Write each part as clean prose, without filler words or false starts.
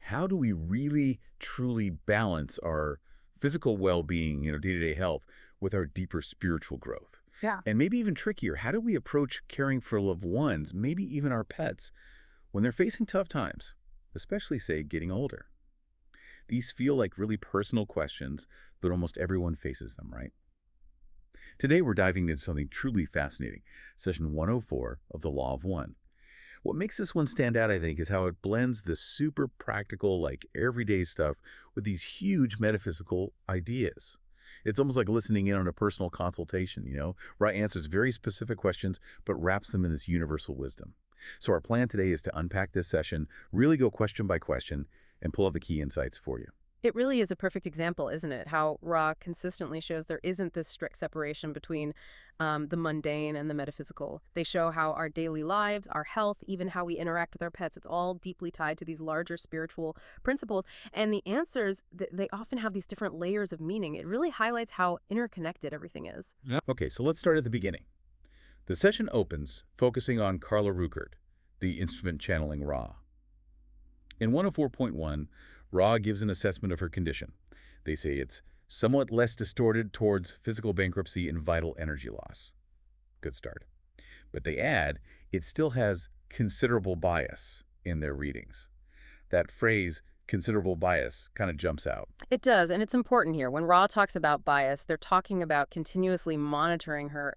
how do we really, truly balance our physical well-being, day-to-day health with our deeper spiritual growth? Yeah. And maybe even trickier, how do we approach caring for loved ones, maybe even our pets, when they're facing tough times, especially, say, getting older? These feel like really personal questions, but almost everyone faces them, right? Today, we're diving into something truly fascinating, session 104 of the Law of One. What makes this one stand out, I think, is how it blends the super practical, like everyday stuff with these huge metaphysical ideas. It's almost like listening in on a personal consultation, where it answers very specific questions, but wraps them in this universal wisdom. So our plan today is to unpack this session, really go question by question, and pull out the key insights for you. It really is a perfect example, isn't it? How Ra consistently shows there isn't this strict separation between the mundane and the metaphysical. They show how our daily lives, our health, even how we interact with our pets, it's all deeply tied to these larger spiritual principles. And the answers, they often have these different layers of meaning. It really highlights how interconnected everything is. Yeah. Okay, so let's start at the beginning. The session opens focusing on Carla Ruckert, the instrument channeling Ra. In 104.1, Ra gives an assessment of her condition. They say it's somewhat less distorted towards physical bankruptcy and vital energy loss. Good start. But they add it still has considerable bias in their readings. That phrase, considerable bias, kind of jumps out. It does, and it's important here. When Ra talks about bias, they're talking about continuously monitoring her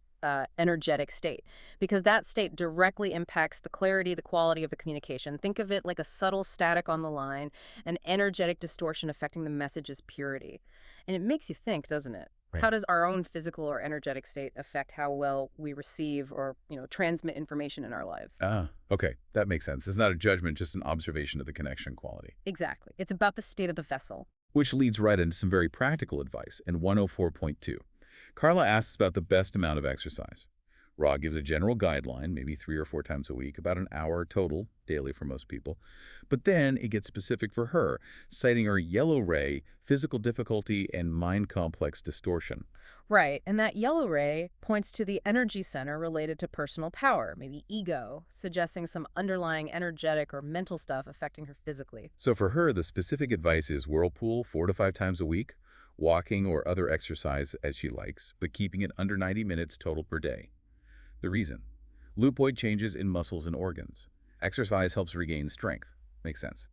energetic state, because that state directly impacts the clarity, the quality of the communication. Think of it like a subtle static on the line, an energetic distortion affecting the message's purity. And it makes you think, doesn't it? Right. How does our own physical or energetic state affect how well we receive or, transmit information in our lives? Ah, okay. That makes sense. It's not a judgment, just an observation of the connection quality. Exactly. It's about the state of the vessel. Which leads right into some very practical advice in 104.2. Carla asks about the best amount of exercise. Ra gives a general guideline, maybe 3 or 4 times a week, about an hour total, daily for most people. But then it gets specific for her, citing her yellow ray, physical difficulty, and mind complex distortion. Right, and that yellow ray points to the energy center related to personal power, maybe ego, suggesting some underlying energetic or mental stuff affecting her physically. So for her, the specific advice is whirlpool 4 to 5 times a week, walking or other exercise as she likes, but keeping it under 90 minutes total per day. The reason? Lupoid changes in muscles and organs. Exercise helps regain strength. Makes sense.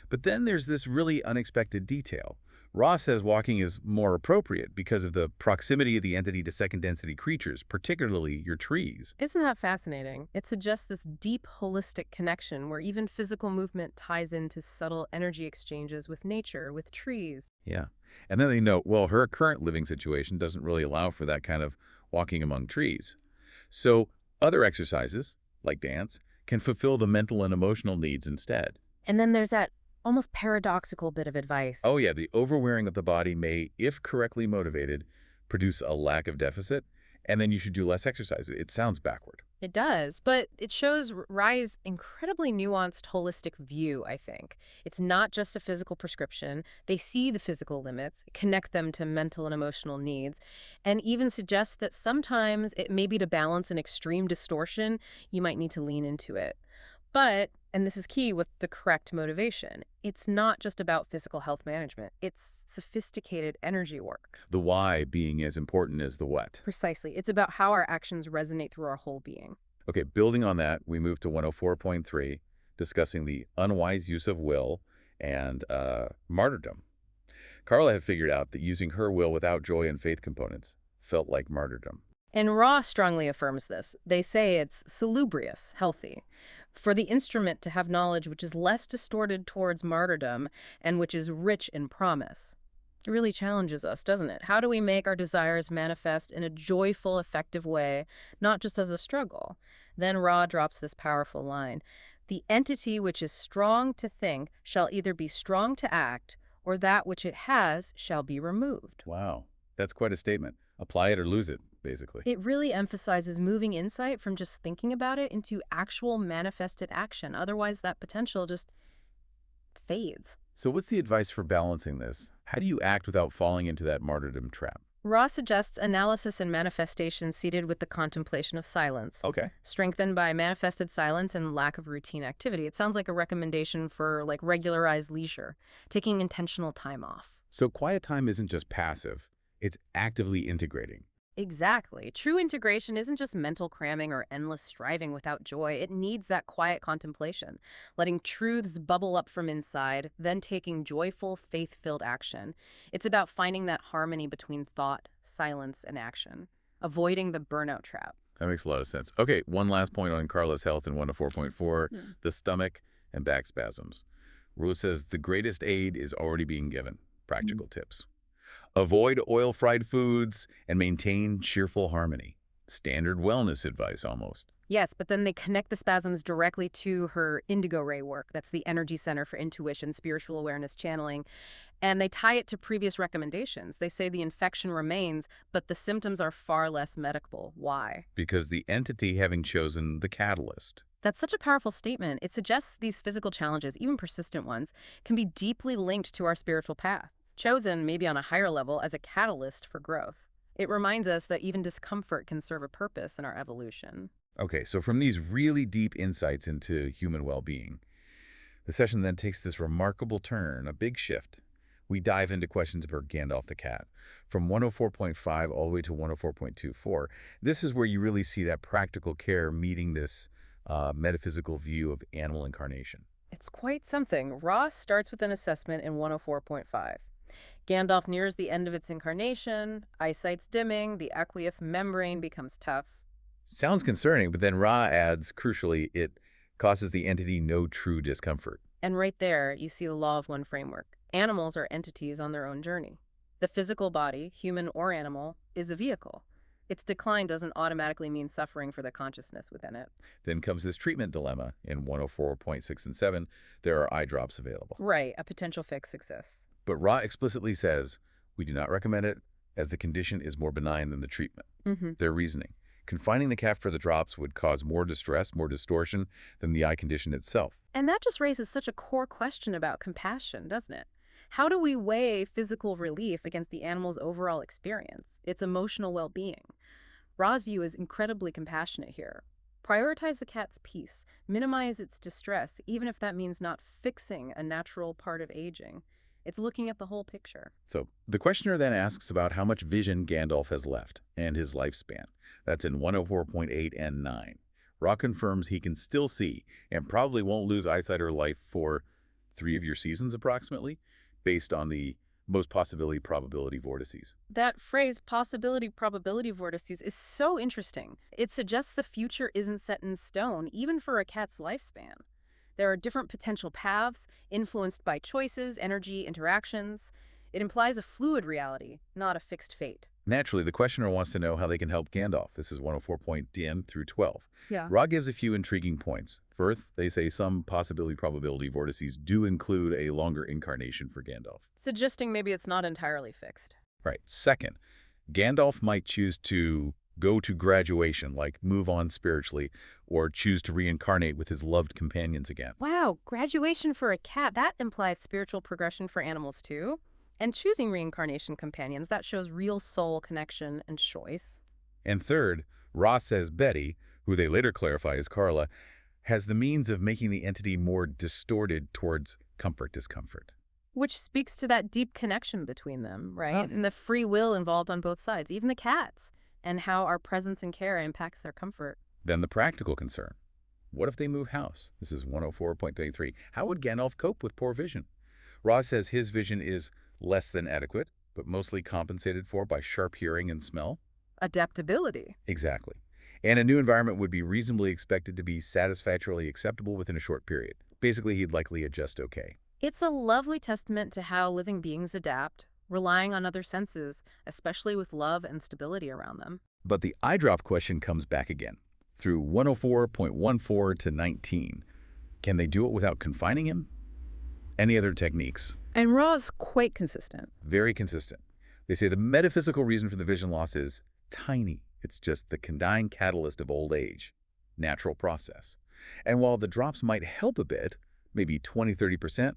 But then there's this really unexpected detail. Ra says walking is more appropriate because of the proximity of the entity to second-density creatures, particularly your trees. Isn't that fascinating? It suggests this deep, holistic connection where even physical movement ties into subtle energy exchanges with nature, with trees. Yeah. And then they note, well, her current living situation doesn't really allow for that kind of walking among trees. So other exercises, like dance, can fulfill the mental and emotional needs instead. And then there's that almost paradoxical bit of advice. Oh yeah, the overwearing of the body may, if correctly motivated, produce a lack of deficit, and then you should do less exercise. It sounds backward. It does, but it shows Rai's incredibly nuanced, holistic view, I think. It's not just a physical prescription. They see the physical limits, connect them to mental and emotional needs, and even suggest that sometimes it may be to balance an extreme distortion, you might need to lean into it. But, and this is key with the correct motivation, it's not just about physical health management. It's sophisticated energy work. The why being as important as the what. Precisely. It's about how our actions resonate through our whole being. Okay, building on that, we move to 104.3, discussing the unwise use of will and martyrdom. Carla had figured out that using her will without joy and faith components felt like martyrdom. And Ra strongly affirms this. They say it's salubrious, healthy, for the instrument to have knowledge which is less distorted towards martyrdom and which is rich in promise. It really challenges us, doesn't it? How do we make our desires manifest in a joyful, effective way, not just as a struggle? Then Ra drops this powerful line. The entity which is strong to think shall either be strong to act, or that which it has shall be removed. Wow, that's quite a statement. Apply it or lose it, basically. It really emphasizes moving insight from just thinking about it into actual manifested action. Otherwise, that potential just fades. So what's the advice for balancing this? How do you act without falling into that martyrdom trap? Raw suggests analysis and manifestation seated with the contemplation of silence, Okay. strengthened by manifested silence and lack of routine activity. It sounds like a recommendation for like regularized leisure, taking intentional time off. So quiet time isn't just passive, it's actively integrating. Exactly. True integration isn't just mental cramming or endless striving without joy. It needs that quiet contemplation, letting truths bubble up from inside, then taking joyful, faith-filled action. It's about finding that harmony between thought, silence, and action, avoiding the burnout trap. That makes a lot of sense. Okay, one last point on Carla's health in 104.4, Hmm. the stomach and back spasms. Rose says the greatest aid is already being given. Practical tips. Avoid oil-fried foods and maintain cheerful harmony. Standard wellness advice almost. Yes, but then they connect the spasms directly to her indigo ray work. That's the energy center for intuition, spiritual awareness channeling. And they tie it to previous recommendations. They say the infection remains, but the symptoms are far less medicable. Why? Because the entity having chosen the catalyst. That's such a powerful statement. It suggests these physical challenges, even persistent ones, can be deeply linked to our spiritual path, chosen maybe on a higher level as a catalyst for growth. It reminds us that even discomfort can serve a purpose in our evolution. Okay, so from these really deep insights into human well-being, the session then takes this remarkable turn, a big shift. We dive into questions about Gandalf the cat. From 104.5 all the way to 104.24, this is where you really see that practical care meeting this metaphysical view of animal incarnation. It's quite something. Ross starts with an assessment in 104.5. Gandalf nears the end of its incarnation, eyesight's dimming, the aqueous membrane becomes tough. Sounds concerning, but then Ra adds, crucially, it causes the entity no true discomfort. And right there, you see the law of one framework. Animals are entities on their own journey. The physical body, human or animal, is a vehicle. Its decline doesn't automatically mean suffering for the consciousness within it. Then comes this treatment dilemma. In 104.6 and 7, there are eye drops available. Right, a potential fix exists. But Ra explicitly says, we do not recommend it as the condition is more benign than the treatment. Their reasoning. Confining the cat for the drops would cause more distress, more distortion than the eye condition itself. And that just raises such a core question about compassion, doesn't it? How do we weigh physical relief against the animal's overall experience, its emotional well-being? Ra's view is incredibly compassionate here. Prioritize the cat's peace, minimize its distress, even if that means not fixing a natural part of aging. It's looking at the whole picture. So the questioner then asks about how much vision Gandalf has left and his lifespan. That's in 104.8 and 9. Ra confirms he can still see and probably won't lose eyesight or life for 3 of your seasons approximately, based on the most possibility probability vortices. That phrase, possibility probability vortices, is so interesting. It suggests the future isn't set in stone, even for a cat's lifespan. There are different potential paths, influenced by choices, energy, interactions. It implies a fluid reality, not a fixed fate. Naturally, the questioner wants to know how they can help Gandalf. This is 104.10 through 12. Yeah. Ra gives a few intriguing points. First, they say some possibility probability vortices do include a longer incarnation for Gandalf. Suggesting maybe it's not entirely fixed. Right. Second, Gandalf might choose to go to graduation, like move on spiritually, or choose to reincarnate with his loved companions again. Wow, graduation for a cat, that implies spiritual progression for animals too. And choosing reincarnation companions, that shows real soul connection and choice. And third, Ross says Betty, who they later clarify as Carla, has the means of making the entity more distorted towards comfort-discomfort. Which speaks to that deep connection between them, right? Oh. And the free will involved on both sides, even the cats, and how our presence and care impacts their comfort. Then the practical concern. What if they move house? This is 104.33. How would Gandalf cope with poor vision? Ross says his vision is less than adequate, but mostly compensated for by sharp hearing and smell. Adaptability. Exactly. And a new environment would be reasonably expected to be satisfactorily acceptable within a short period. Basically, he'd likely adjust okay. It's a lovely testament to how living beings adapt, relying on other senses, especially with love and stability around them. But the eye drop question comes back again. Through 104.14 to 19. Can they do it without confining him? Any other techniques? And Ra's quite consistent. Very consistent. They say the metaphysical reason for the vision loss is tiny. It's just the condign catalyst of old age. Natural process. And while the drops might help a bit, maybe 20–30%,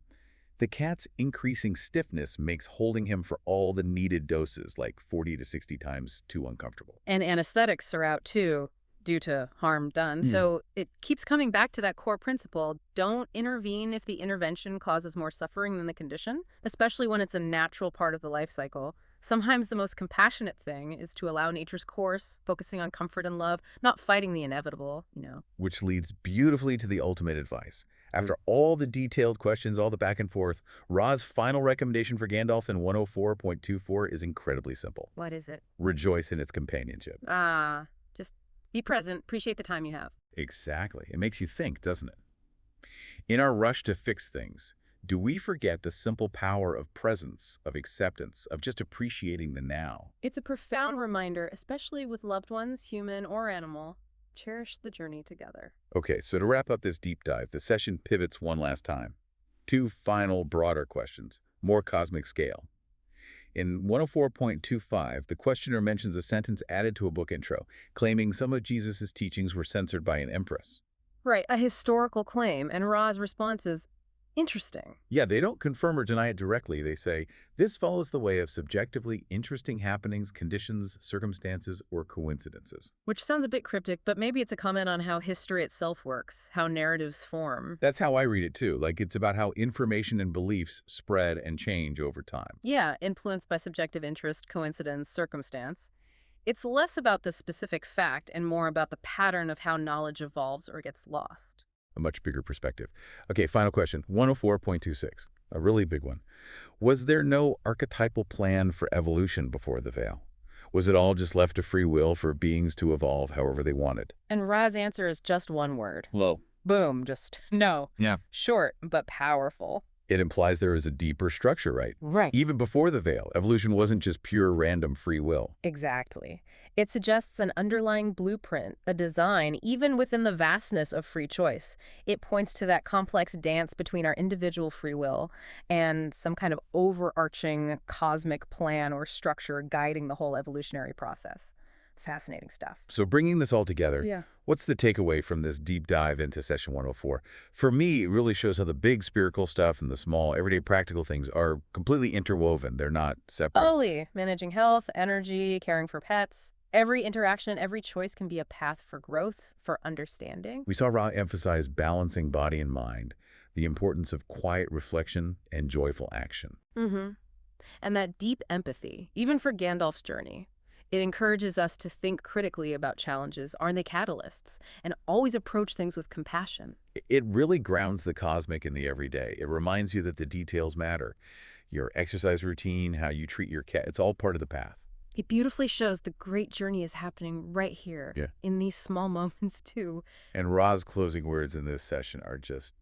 The cat's increasing stiffness makes holding him for all the needed doses, like 40 to 60 times, too uncomfortable. And anesthetics are out too, due to harm done. Hmm. So it keeps coming back to that core principle. Don't intervene if the intervention causes more suffering than the condition, especially when it's a natural part of the life cycle. Sometimes the most compassionate thing is to allow nature's course, focusing on comfort and love, not fighting the inevitable. Which leads beautifully to the ultimate advice. After all the detailed questions, all the back and forth, Ra's final recommendation for Gandalf in 104.24 is incredibly simple. What is it? Rejoice in its companionship. Just be present, appreciate the time you have. Exactly. It makes you think, doesn't it? In our rush to fix things, do we forget the simple power of presence, of acceptance, of just appreciating the now? It's a profound reminder, especially with loved ones, human or animal. Cherish the journey together. Okay, so to wrap up this deep dive, the session pivots one last time. Two final, broader questions, more cosmic scale. In 104.25, the questioner mentions a sentence added to a book intro, claiming some of Jesus' teachings were censored by an empress. Right, a historical claim, and Ra's response is interesting, Yeah, they don't confirm or deny it directly. They say, this follows the way of subjectively interesting happenings, conditions, circumstances, or coincidences. which sounds a bit cryptic, but maybe it's a comment on how history itself works, how narratives form. That's how I read it too. Like it's about how information and beliefs spread and change over time. Yeah, influenced by subjective interest, coincidence, circumstance. It's less about the specific fact and more about the pattern of how knowledge evolves or gets lost. A much bigger perspective. Okay, final question. 104.26, a really big one. Was there no archetypal plan for evolution before the veil? Was it all just left to free will for beings to evolve however they wanted? And Ra's answer is just one word. Low. Boom, just no. Yeah. Short, but powerful. It implies there is a deeper structure, right? Right. Even before the veil, evolution wasn't just pure random free will. Exactly. It suggests an underlying blueprint, a design, even within the vastness of free choice. It points to that complex dance between our individual free will and some kind of overarching cosmic plan or structure guiding the whole evolutionary process. Fascinating stuff. So bringing this all together, Yeah. what's the takeaway from this deep dive into session 104? For me, it really shows how the big spherical stuff and the small, everyday practical things are completely interwoven. They're not separate. Totally. Managing health, energy, caring for pets. Every interaction, every choice can be a path for growth, for understanding. We saw Ra emphasize balancing body and mind, the importance of quiet reflection and joyful action. Mm-hmm. And that deep empathy, even for Gandalf's journey. It encourages us to think critically about challenges. Aren't they catalysts? And always approach things with compassion. It really grounds the cosmic in the everyday. It reminds you that the details matter. Your exercise routine, how you treat your cat, it's all part of the path. It beautifully shows the great journey is happening right here, Yeah. in these small moments too. And Ra's closing words in this session are just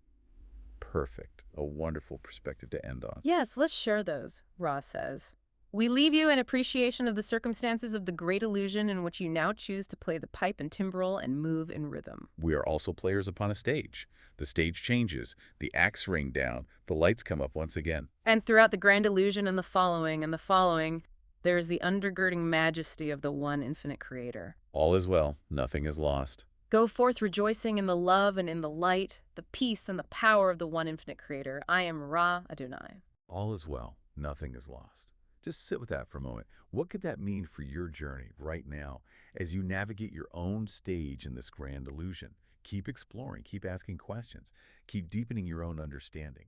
perfect. A wonderful perspective to end on. Yes, let's share those, Ross says. We leave you in appreciation of the circumstances of the great illusion in which you now choose to play the pipe and timbrel and move in rhythm. We are also players upon a stage. The stage changes, the acts ring down, the lights come up once again. And throughout the grand illusion and the following, there is the undergirding majesty of the one infinite creator. All is well, nothing is lost. Go forth rejoicing in the love and in the light, the peace and the power of the one infinite creator. I am Ra Adonai. All is well, nothing is lost. Just sit with that for a moment. What could that mean for your journey right now as you navigate your own stage in this grand illusion? Keep exploring, keep asking questions, keep deepening your own understanding.